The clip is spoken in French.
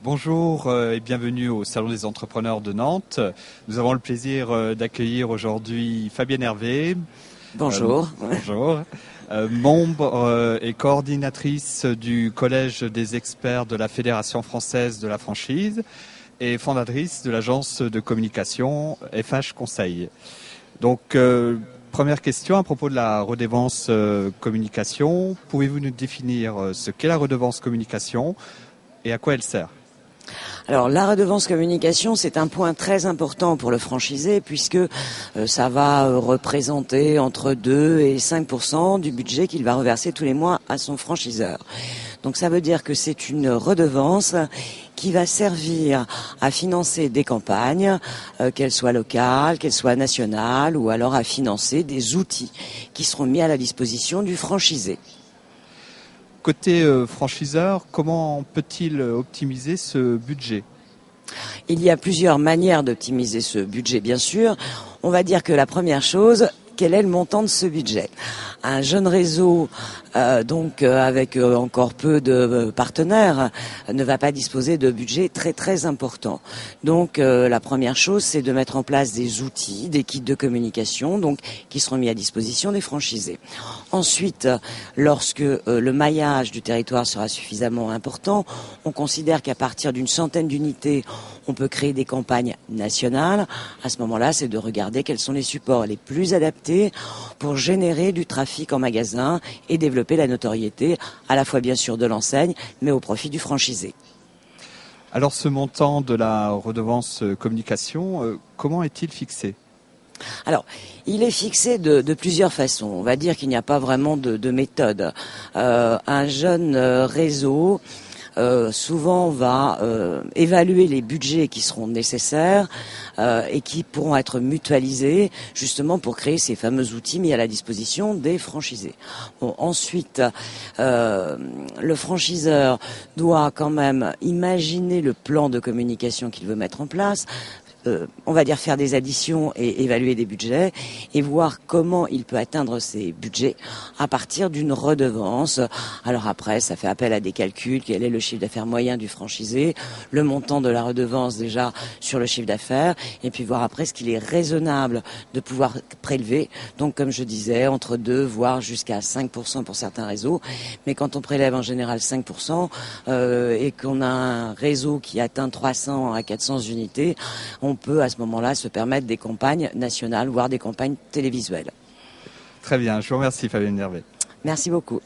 Bonjour et bienvenue au Salon des entrepreneurs de Nantes. Nous avons le plaisir d'accueillir aujourd'hui Fabienne Hervé. Bonjour. Bonjour. Membre et coordinatrice du Collège des experts de la Fédération française de la franchise et fondatrice de l'agence de communication FH Conseil. Donc, première question à propos de la redevance communication. Pouvez-vous nous définir ce qu'est la redevance communication et à quoi elle sert ? Alors la redevance communication, c'est un point très important pour le franchisé puisque ça va représenter entre 2 et 5% du budget qu'il va reverser tous les mois à son franchiseur. Donc ça veut dire que c'est une redevance qui va servir à financer des campagnes, qu'elles soient locales, qu'elles soient nationales, ou alors à financer des outils qui seront mis à la disposition du franchisé. Côté franchiseur, comment peut-il optimiser ce budget ? Il y a plusieurs manières d'optimiser ce budget, bien sûr. On va dire que la première chose, quel est le montant de ce budget ? Un jeune réseau, avec encore peu de partenaires, ne va pas disposer de budget très très important. Donc la première chose, c'est de mettre en place des outils, des kits de communication, donc qui seront mis à disposition des franchisés. Ensuite, lorsque le maillage du territoire sera suffisamment important, on considère qu'à partir d'une centaine d'unités, on peut créer des campagnes nationales. À ce moment-là, c'est de regarder quels sont les supports les plus adaptés pour générer du trafic en magasin et développer la notoriété, à la fois bien sûr de l'enseigne, mais au profit du franchisé. Alors ce montant de la redevance communication, comment est-il fixé ? Alors, il est fixé de plusieurs façons. On va dire qu'il n'y a pas vraiment de méthode. Un jeune réseau souvent va évaluer les budgets qui seront nécessaires et qui pourront être mutualisés justement pour créer ces fameux outils mis à la disposition des franchisés. Bon, ensuite, le franchiseur doit quand même imaginer le plan de communication qu'il veut mettre en place. On va dire faire des additions et évaluer des budgets et voir comment il peut atteindre ces budgets à partir d'une redevance. Alors après, ça fait appel à des calculs, quel est le chiffre d'affaires moyen du franchisé, le montant de la redevance déjà sur le chiffre d'affaires, et puis voir après ce qu'il est raisonnable de pouvoir prélever. Donc comme je disais, entre 2 voire jusqu'à 5% pour certains réseaux, mais quand on prélève en général 5% et qu'on a un réseau qui atteint 300 à 400 unités, on peut à ce moment-là se permettre des campagnes nationales, voire des campagnes télévisuelles. Très bien, je vous remercie Fabienne Hervé. Merci beaucoup.